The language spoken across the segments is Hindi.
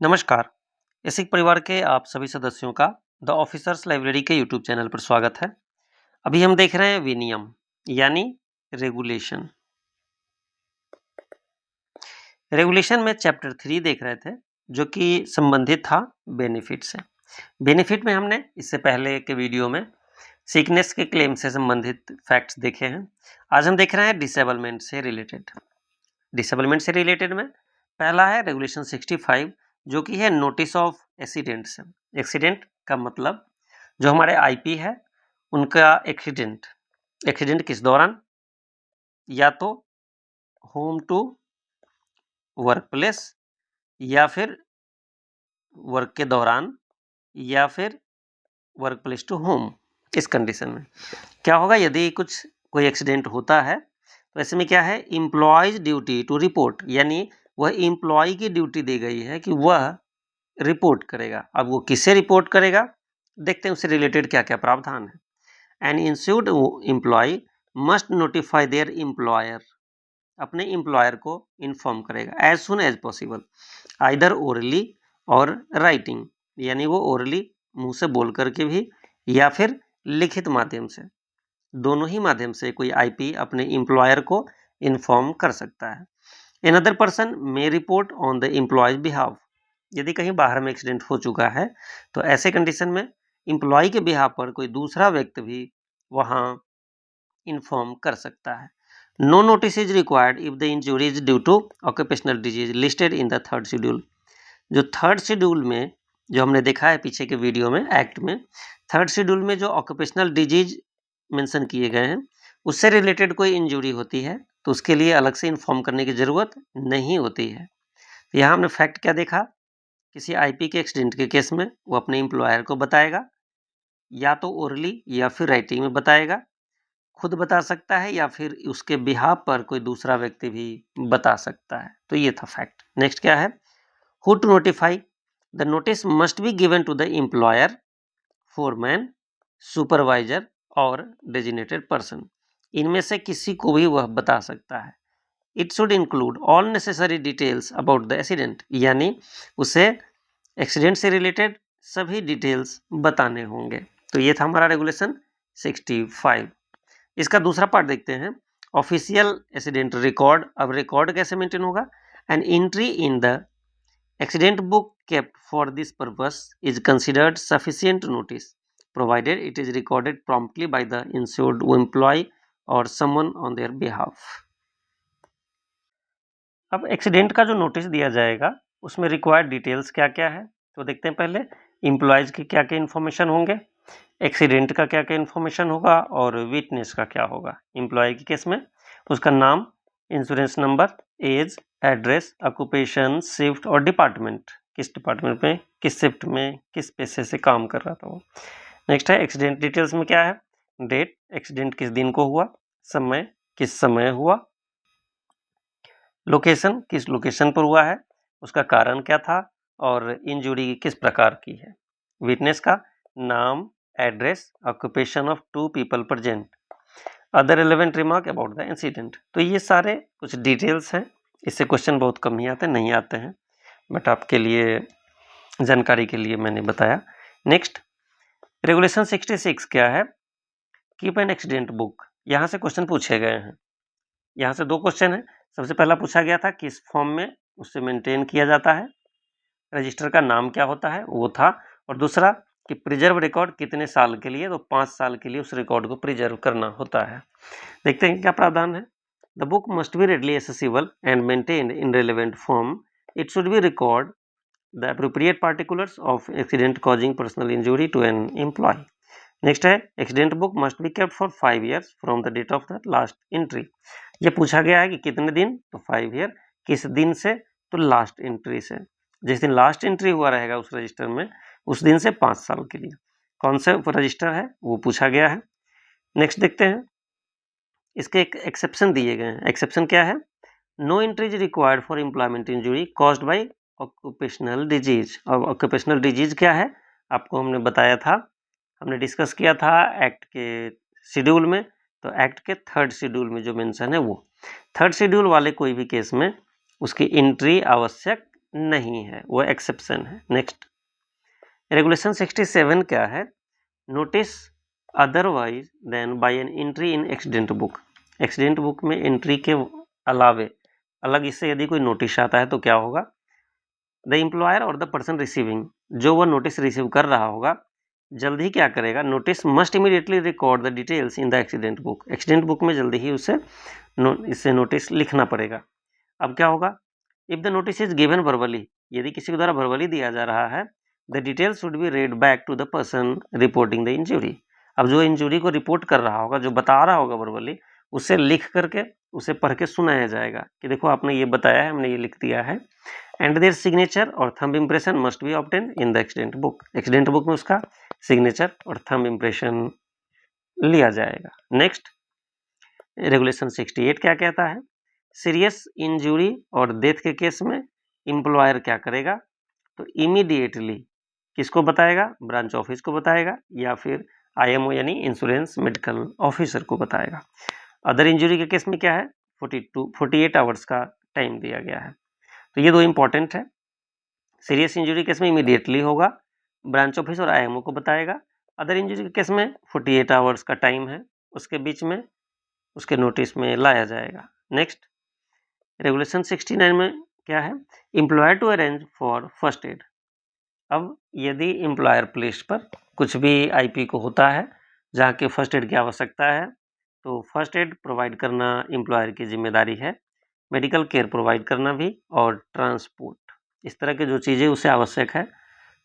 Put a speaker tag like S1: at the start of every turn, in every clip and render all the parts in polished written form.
S1: नमस्कार। एसिक परिवार के आप सभी सदस्यों का द ऑफिसर्स लाइब्रेरी के यूट्यूब चैनल पर स्वागत है। अभी हम देख रहे हैं विनियम यानी रेगुलेशन। रेगुलेशन में चैप्टर 3 देख रहे थे जो कि संबंधित था बेनिफिट से। बेनिफिट में हमने इससे पहले के वीडियो में सिकनेस के क्लेम से संबंधित फैक्ट्स देखे हैं। आज हम देख रहे हैं डिसेबलमेंट से रिलेटेड। डिसेबलमेंट से रिलेटेड में पहला है रेगुलेशन 65 जो कि है नोटिस ऑफ एक्सीडेंट से। एक्सीडेंट का मतलब जो हमारे आईपी है उनका एक्सीडेंट। एक्सीडेंट किस दौरान? या तो होम टू वर्क प्लेस, या फिर वर्क के दौरान, या फिर वर्क प्लेस टू होम। इस कंडीशन में क्या होगा? यदि कोई एक्सीडेंट होता है तो ऐसे में क्या है, एम्प्लॉयज ड्यूटी टू रिपोर्ट, यानी वह एम्प्लॉय की ड्यूटी दी गई है कि वह रिपोर्ट करेगा। अब वो किससे रिपोर्ट करेगा, देखते हैं उससे रिलेटेड क्या क्या प्रावधान है। An insured employee must notify their employer, अपने एम्प्लॉयर को इन्फॉर्म करेगा as soon as possible, either orally or writing, यानी वो ओरली मुंह से बोल करके भी या फिर लिखित माध्यम से, दोनों ही माध्यम से कोई आईपी अपने एम्प्लॉयर को इन्फॉर्म कर सकता है। Another person may report on the employee's behalf, यदि कहीं बाहर में एक्सीडेंट हो चुका है तो ऐसे कंडीशन में एम्प्लॉय के बिहाफ पर कोई दूसरा व्यक्ति भी वहां इन्फॉर्म कर सकता है। No notice is required if the injury is due to occupational disease listed in the third schedule. जो थर्ड शेड्यूल में जो हमने देखा है पीछे के वीडियो में, एक्ट में थर्ड शेड्यूल में जो ऑक्यूपेशनल डिजीज मेंशन किए गए हैं उससे रिलेटेड कोई इंजुरी होती है तो उसके लिए अलग से इन्फॉर्म करने की ज़रूरत नहीं होती है। तो यहाँ हमने फैक्ट क्या देखा, किसी आईपी के एक्सीडेंट के केस में वो अपने एम्प्लॉयर को बताएगा, या तो ओरली या फिर राइटिंग में बताएगा, खुद बता सकता है या फिर उसके बिहाफ पर कोई दूसरा व्यक्ति भी बता सकता है। तो ये था फैक्ट। नेक्स्ट क्या है, who to notify, the notice must be given to the employer, foreman, supervisor और डेजिग्नेटेड पर्सन। इनमें से किसी को भी वह बता सकता है। It should include all necessary details about the accident, यानी उसे एक्सीडेंट से रिलेटेड सभी डिटेल्स बताने होंगे। तो ये था हमारा रेगुलेशन 65। इसका दूसरा पार्ट देखते हैं, ऑफिशियल एक्सीडेंट रिकॉर्ड। अब रिकॉर्ड कैसे मेंटेन होगा? N entry in the accident book kept for this purpose is considered sufficient notice provided it is recorded promptly by the insured employee or someone on their behalf। अब एक्सीडेंट का जो नोटिस दिया जाएगा उसमें रिक्वायर्ड डिटेल्स क्या क्या है तो देखते हैं। पहले एम्प्लॉयज की क्या क्या इन्फॉर्मेशन होंगे, एक्सीडेंट का क्या क्या इन्फॉर्मेशन होगा और विटनेस का क्या होगा। एम्प्लॉय के केस में उसका नाम, insurance number, age, address, occupation, shift और डिपार्टमेंट, किस डिपार्टमेंट में, किस शिफ्ट में, किस पेशे से काम कर रहा था वो। नेक्स्ट है एक्सीडेंट डिटेल्स में क्या है, डेट, एक्सीडेंट किस दिन को हुआ, समय, किस समय हुआ, लोकेशन, किस लोकेशन पर हुआ है, उसका कारण क्या था और इंजुरी किस प्रकार की है। विटनेस का नाम, address, occupation of 2 people present, other relevant remark about the incident. तो ये सारे कुछ डिटेल्स हैं। इससे क्वेश्चन बहुत कम ही आते हैं, नहीं आते हैं, बट आपके लिए जानकारी के लिए मैंने बताया। नेक्स्ट रेगुलेशन 66 क्या है, कीप एन एक्सीडेंट बुक। यहाँ से क्वेश्चन पूछे गए हैं। यहाँ से 2 क्वेश्चन है। सबसे पहला पूछा गया था किस फॉर्म में उससे मेंटेन किया जाता है, रजिस्टर का नाम क्या होता है वो था, और दूसरा कि प्रिजर्व रिकॉर्ड कितने साल के लिए, तो 5 साल के लिए उस रिकॉर्ड को प्रिजर्व करना होता है। देखते हैं क्या प्रावधान है। The book must be readily accessible and maintained in relevant form. It should be record the appropriate particulars of accident causing personal injury to an employ. Next है accident book must be kept for 5 years from the date of the last entry. ये पूछा गया है कि कितने दिन, तो 5 year, किस दिन से, तो लास्ट एंट्री से, जिस दिन लास्ट एंट्री हुआ रहेगा उस रजिस्टर में उस दिन से 5 साल के लिए। कौन से रजिस्टर है वो पूछा गया है। नेक्स्ट देखते हैं, इसके एक एक्सेप्शन दिए गए हैं। एक्सेप्शन क्या है, no entry is required for employment injury caused by occupational disease. और ऑक्यूपेशनल डिजीज क्या है आपको हमने बताया था, हमने डिस्कस किया था एक्ट के शेड्यूल में। तो एक्ट के थर्ड शेड्यूल में जो मेंशन है वो थर्ड शेड्यूल वाले कोई भी केस में उसकी एंट्री आवश्यक नहीं है, वो एक्सेप्शन है। नेक्स्ट, रेगुलेशन 67 क्या है? Notice otherwise than by an entry in accident book. Accident book में एंट्री के अलावे अलग इससे यदि कोई नोटिस आता है तो क्या होगा? द एम्प्लॉयर और द पर्सन रिसीविंग, जो वह नोटिस रिसीव कर रहा होगा, जल्द ही क्या करेगा? Notice must immediately record the details in the accident book. Accident book में जल्दी ही उसे इससे नोटिस लिखना पड़ेगा। अब क्या होगा? If the notice is given verbally, यदि किसी के द्वारा वर्बली दिया जा रहा है, the details should be read back to the person reporting the injury. अब जो इंजुरी को रिपोर्ट कर रहा होगा, जो बता रहा होगा वर्बली, उसे लिख करके उसे पढ़ के सुनाया जाएगा कि देखो आपने ये बताया है, हमने ये लिख दिया है। एंड देयर सिग्नेचर और thumb impression must be obtain in the accident book. Accident book में उसका सिग्नेचर और थंब इम्प्रेशन लिया जाएगा। नेक्स्ट, रेगुलेशन 68 क्या कहता है? सीरियस इंजुरी और डेथ के केस में एम्प्लॉयर क्या करेगा? तो इमीडिएटली किसको बताएगा? ब्रांच ऑफिस को बताएगा या फिर आईएमओ यानी इंश्योरेंस मेडिकल ऑफिसर को बताएगा। अदर इंजुरी के केस में क्या है? 48 आवर्स का टाइम दिया गया है। तो ये दो इंपॉर्टेंट है। सीरियस इंजुरी केस में इमीडिएटली होगा, ब्रांच ऑफिस और आईएमओ को बताएगा। अदर इंजुरी के केस में 48 आवर्स का टाइम है, उसके बीच में उसके नोटिस में लाया जाएगा। नेक्स्ट, रेगुलेशन 69 में क्या है? Employer to arrange for first aid. अब यदि एम्प्लॉयर प्लेस पर कुछ भी आईपी को होता है जहाँ के फर्स्ट एड की आवश्यकता है, तो फर्स्ट एड प्रोवाइड करना एम्प्लॉयर की जिम्मेदारी है, मेडिकल केयर प्रोवाइड करना भी, और ट्रांसपोर्ट, इस तरह के जो चीज़ें उसे आवश्यक है,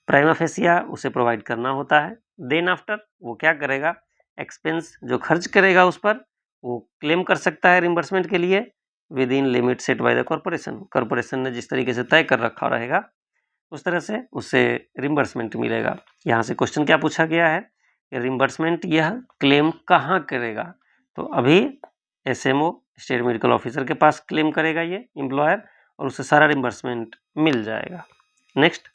S1: प्राइमा फेसिया उसे प्रोवाइड करना होता है। देन आफ्टर वो क्या करेगा? एक्सपेंस जो खर्च करेगा उस पर वो क्लेम कर सकता है रिम्बर्समेंट के लिए with in limit set bye the corporation. Corporation ने जिस तरीके से तय कर रखा रहेगा उस तरह से उसे रिम्बर्समेंट मिलेगा। यहाँ से क्वेश्चन क्या पूछा गया है? रिम्बर्समेंट यह क्लेम कहाँ करेगा? तो अभी एसएमओ स्टेट मेडिकल ऑफिसर के पास क्लेम करेगा ये एम्प्लॉयर, और उसे सारा रिम्बर्समेंट मिल जाएगा। नेक्स्ट,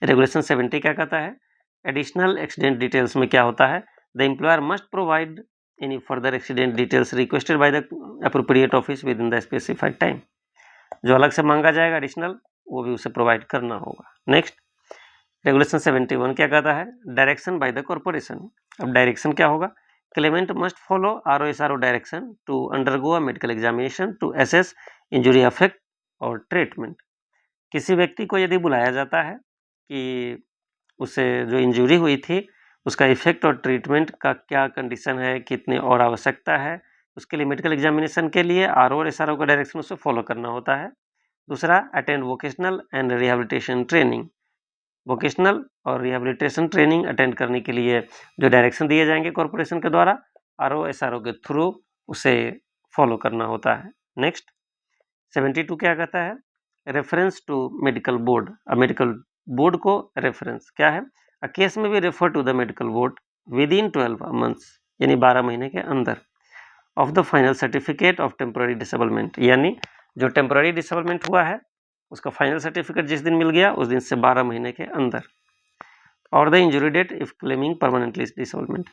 S1: रेगुलेशन 70 क्या कहता है? एडिशनल एक्सीडेंट डिटेल्स में क्या होता है? The employer must provide any further accident details requested by the appropriate office with in the specified time. जो अलग से मांगा जाएगा एडिशनल, वो भी उसे प्रोवाइड करना होगा। नेक्स्ट, रेगुलेशन 71 क्या कहता है? Direction by the corporation. अब डायरेक्शन क्या होगा? Claimant must follow ROSRO direction to undergo a medical examination to assess injury effect और ट्रीटमेंट। किसी व्यक्ति को यदि बुलाया जाता है कि उसे जो इंजुरी हुई थी उसका इफेक्ट और ट्रीटमेंट का क्या कंडीशन है, कितनी और आवश्यकता है, उसके लिए मेडिकल एग्जामिनेशन के लिए RO और SRO का डायरेक्शन उसे फॉलो करना होता है। दूसरा, attend vocational and rehabilitation training. Vocational और रिहेबिलिटेशन ट्रेनिंग अटेंड करने के लिए जो डायरेक्शन दिए जाएंगे कॉरपोरेशन के द्वारा RO SRO के थ्रू उसे फॉलो करना होता है। नेक्स्ट, 72 क्या कहता है? Reference to medical board. अब मेडिकल बोर्ड को रेफरेंस क्या है? अ केस में भी refer to the medical board within 12 months, यानी 12 महीने के अंदर, of the final certificate of temporary disablement, यानी जो टेम्पोररी डिसेबलमेंट हुआ है उसका फाइनल सर्टिफिकेट जिस दिन मिल गया उस दिन से 12 महीने के अंदर, और the injury date if claiming permanently disablement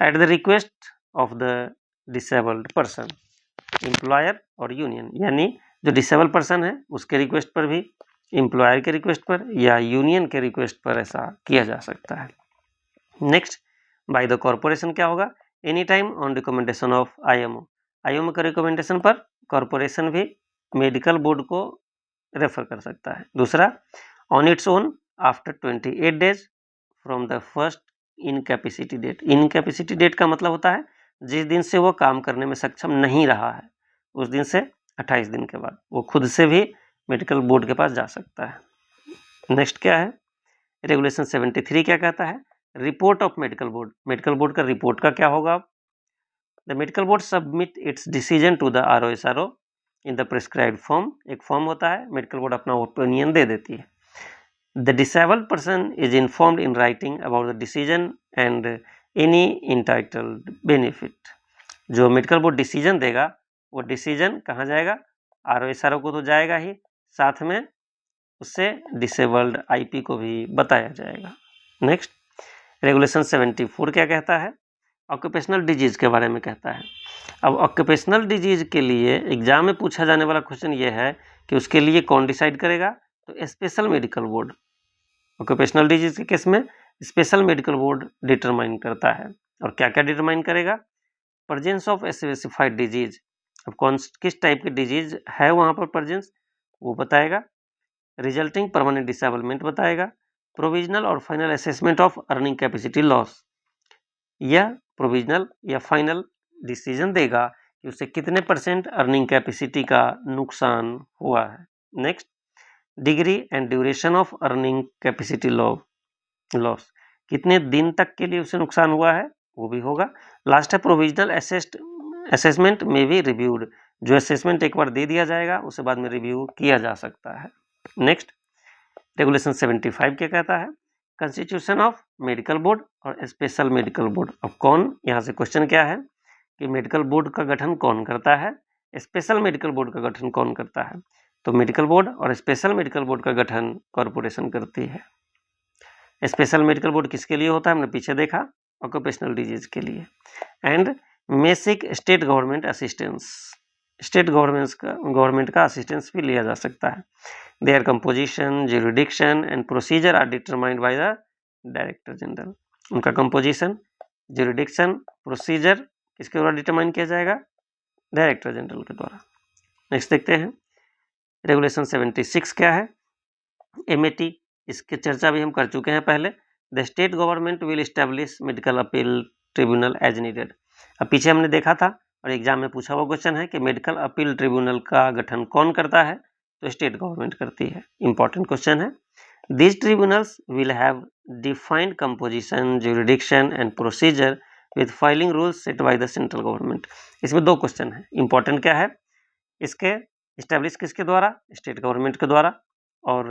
S1: at the request of the disabled person, employer और यूनियन, यानी जो डिसेबल पर्सन है उसके रिक्वेस्ट पर भी, एम्प्लॉयर के रिक्वेस्ट पर या यूनियन के रिक्वेस्ट पर ऐसा किया जा सकता है। नेक्स्ट, बाय द कॉरपोरेशन क्या होगा? Any time on recommendation of IMO. IMO के रिकमेंडेशन पर कॉरपोरेशन भी मेडिकल बोर्ड को रेफर कर सकता है। दूसरा, on its own after 28 days from the first incapacity date. Incapacity date का मतलब होता है जिस दिन से वो काम करने में सक्षम नहीं रहा है उस दिन से 28 दिन के बाद वो खुद से भी मेडिकल बोर्ड के पास जा सकता है। नेक्स्ट क्या है? रेगुलेशन 73 क्या कहता है? Report of medical board. Medical board का रिपोर्ट का क्या होगा? The medical board submit its decision to the ROSRO in the prescribed form. एक फॉर्म होता है, मेडिकल बोर्ड अपना ओपिनियन दे देती है। The disabled person is informed in writing about the decision and any entitled benefit. जो मेडिकल बोर्ड डिसीजन देगा वो डिसीजन कहाँ जाएगा? ROSRO को तो जाएगा ही, साथ में उससे डिसेबल्ड आईपी को भी बताया जाएगा। नेक्स्ट, रेगुलेशन 74 क्या कहता है? ऑक्यूपेशनल डिजीज के बारे में कहता है। अब ऑक्यूपेशनल डिजीज के लिए एग्जाम में पूछा जाने वाला क्वेश्चन ये है कि उसके लिए कौन डिसाइड करेगा? तो special medical board occupational disease के केस में स्पेशल मेडिकल बोर्ड डिटरमाइन करता है। और क्या क्या डिटरमाइन करेगा? प्रेजेंस ऑफ स्पेसिफाइड डिजीज, अब कौन किस टाइप की डिजीज है वहां पर प्रेजेंस वो बताएगा। रिजल्टिंग परमानेंट डिसेबलमेंट बताएगा। प्रोविजनल और final assessment of earning capacity loss, यह प्रोविजनल या फाइनल डिसीजन देगा कि उसे कितने % अर्निंग कैपेसिटी का नुकसान हुआ है। Next, degree and duration of earning capacity loss, कितने दिन तक के लिए उसे नुकसान हुआ है वो भी होगा। लास्ट है प्रोविजनल असेसमेंट में भी रिव्यूड, जो असेसमेंट एक बार दे दिया जाएगा उसे बाद में रिव्यू किया जा सकता है। नेक्स्ट, रेगुलेशन 75 क्या कहता है? कंस्टिट्यूशन ऑफ मेडिकल बोर्ड और स्पेशल मेडिकल बोर्ड। अब कौन, यहाँ से क्वेश्चन क्या है कि मेडिकल बोर्ड का गठन कौन करता है, स्पेशल मेडिकल बोर्ड का गठन कौन करता है? तो मेडिकल बोर्ड और स्पेशल मेडिकल बोर्ड का गठन कॉरपोरेशन करती है। स्पेशल मेडिकल बोर्ड किसके लिए होता है? हमने पीछे देखा, ऑक्यूपेशनल डिजीज के लिए। And basic state government assistance, state government का असिस्टेंस भी लिया जा सकता है। Their composition, jurisdiction and procedure are determined by the director general. उनका कंपोजिशन, ज्यूरिडिक्शन, प्रोसीजर किसके द्वारा डिटरमाइन किया जाएगा? डायरेक्टर जनरल के द्वारा। नेक्स्ट देखते हैं रेगुलेशन 76 क्या है? एमएटी, इसकी चर्चा भी हम कर चुके हैं पहले। The state government will establish medical appeal tribunal as needed. अब पीछे हमने देखा था और एग्जाम में पूछा हुआ क्वेश्चन है कि मेडिकल अपील ट्रिब्यूनल का गठन कौन करता है? तो स्टेट गवर्नमेंट करती है। इंपॉर्टेंट क्वेश्चन है। These tribunals will have defined composition, jurisdiction and procedure with filing rules set by the central government. इसमें दो क्वेश्चन है। इंपॉर्टेंट क्या है? इसके इस्टेब्लिश किसके द्वारा? स्टेट गवर्नमेंट के द्वारा। और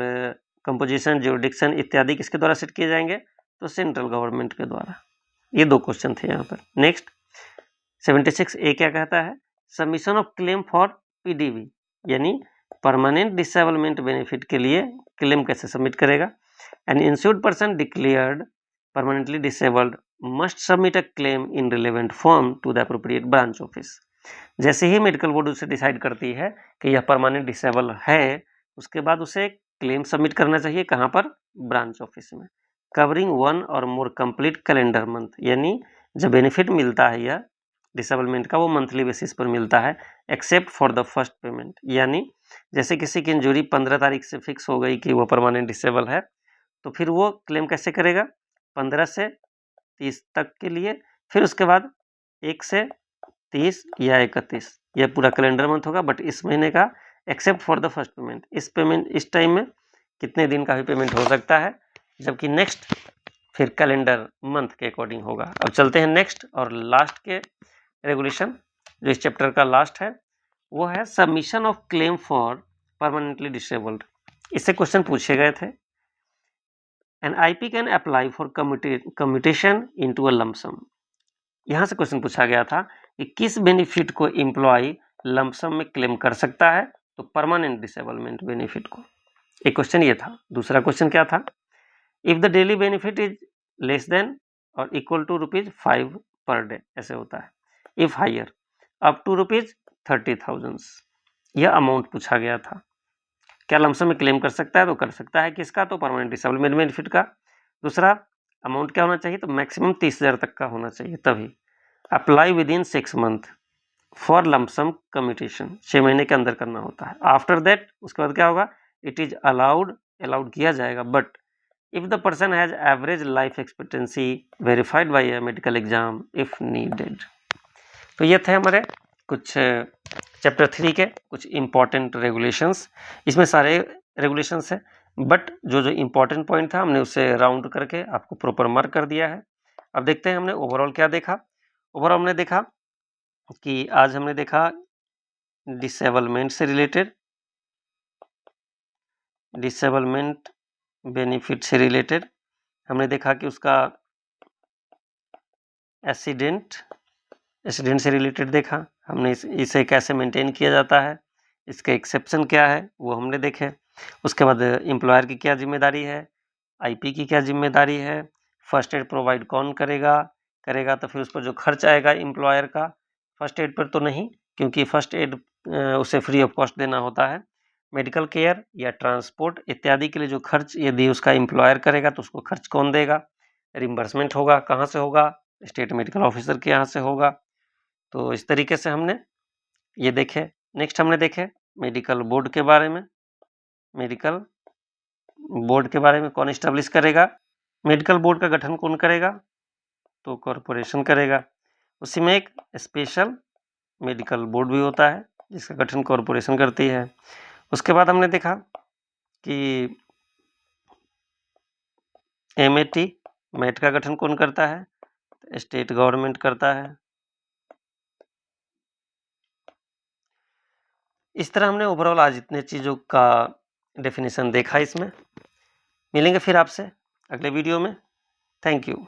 S1: कंपोजिशन, ज्यूरिडिक्शन इत्यादि किसके द्वारा सेट किए जाएंगे? तो सेंट्रल गवर्नमेंट के द्वारा। ये दो क्वेश्चन थे यहाँ पर। नेक्स्ट 76A क्या कहता है? Submission of claim for PDB, यानी परमानेंट डिसेबलमेंट बेनिफिट के लिए क्लेम कैसे सबमिट करेगा? An insured person declared permanently disabled must submit a claim in relevant form to the appropriate branch office. जैसे ही मेडिकल बोर्ड उसे डिसाइड करती है कि यह परमानेंट डिसेबल है, उसके बाद उसे क्लेम सबमिट करना चाहिए। कहाँ पर? ब्रांच ऑफिस में। कवरिंग 1 और मोर कंप्लीट कैलेंडर मंथ, यानी जब बेनिफिट मिलता है या डिसेबलमेंट का वो मंथली बेसिस पर मिलता है, except for the first payment. यानी जैसे किसी की इंजरी 15 तारीख से फिक्स हो गई कि वो परमानेंट डिसेबल है, तो फिर वो क्लेम कैसे करेगा? 15 से 30 तक के लिए, फिर उसके बाद 1 से 30 या 31, यह पूरा कैलेंडर मंथ होगा। बट इस महीने का except for the first payment, इस टाइम में कितने दिन का भी पेमेंट हो सकता है, जबकि नेक्स्ट फिर कैलेंडर मंथ के अकॉर्डिंग होगा। अब चलते हैं नेक्स्ट और लास्ट के रेगुलेशन, जो इस चैप्टर का लास्ट है, वो है submission of claim for permanently disabled. इससे क्वेश्चन पूछे गए थे। An IP can apply for commutation into a lump sum. यहाँ से क्वेश्चन पूछा गया था कि किस बेनिफिट को एम्प्लॉय लंप सम में क्लेम कर सकता है? तो परमानेंट डिसेबलमेंट बेनिफिट को। एक क्वेश्चन ये था। दूसरा क्वेश्चन क्या था? If the daily benefit is less than और इक्वल टू ₹5 पर डे, ऐसे होता है। इफ हायर अप टू ₹30,000, यह अमाउंट पूछा गया था। क्या लमसम में क्लेम कर सकता है? तो कर सकता है। किसका? तो परमानेंट डिसेबलमेंट बेनिफिट का। दूसरा अमाउंट क्या होना चाहिए? तो मैक्सिमम 30,000 तक का होना चाहिए। तभी apply with in 6 month for lump sum commutation, 6 महीने के अंदर करना होता है। आफ्टर दैट, उसके बाद क्या होगा? इट इज अलाउड किया जाएगा, but if the person has average life expectancy verified bye a medical exam if needed. तो ये थे हमारे कुछ चैप्टर 3 के कुछ इंपॉर्टेंट रेगुलेशंस। इसमें सारे रेगुलेशंस हैं, बट जो जो इंपॉर्टेंट पॉइंट था हमने उसे राउंड करके आपको प्रॉपर मार्क कर दिया है। अब देखते हैं हमने ओवरऑल क्या देखा। ओवरऑल हमने देखा कि आज हमने देखा डिसेबलमेंट से रिलेटेड, डिसेबलमेंट बेनिफिट से रिलेटेड हमने देखा कि उसका एक्सीडेंट से रिलेटेड देखा हमने। इसे कैसे मेंटेन किया जाता है, इसके एक्सेप्शन क्या है वो हमने देखे। उसके बाद एम्प्लॉयर की क्या जिम्मेदारी है, आईपी की क्या जिम्मेदारी है, फर्स्ट एड प्रोवाइड कौन करेगा तो फिर उस पर जो खर्च आएगा एम्प्लॉयर का, फर्स्ट एड पर तो नहीं, क्योंकि फर्स्ट एड उसे फ्री ऑफ कॉस्ट देना होता है। मेडिकल केयर या ट्रांसपोर्ट इत्यादि के लिए जो खर्च यदि उसका एम्प्लॉयर करेगा तो उसको खर्च कौन देगा? रिम्बर्समेंट होगा, कहाँ से होगा? स्टेट मेडिकल ऑफिसर के यहाँ से होगा। तो इस तरीके से हमने ये देखे। नेक्स्ट हमने देखे मेडिकल बोर्ड के बारे में। मेडिकल बोर्ड के बारे में कौन इस्टेब्लिश करेगा? मेडिकल बोर्ड का गठन कौन करेगा? तो कॉरपोरेशन करेगा। उसी में एक स्पेशल मेडिकल बोर्ड भी होता है जिसका गठन कॉरपोरेशन करती है। उसके बाद हमने देखा कि एमएटी मैट का गठन कौन करता है? स्टेट गवर्नमेंट करता है। इस तरह हमने ओवरऑल आज इतने चीज़ों का डेफिनेशन देखा इसमें। मिलेंगे फिर आपसे अगले वीडियो में। Thank you.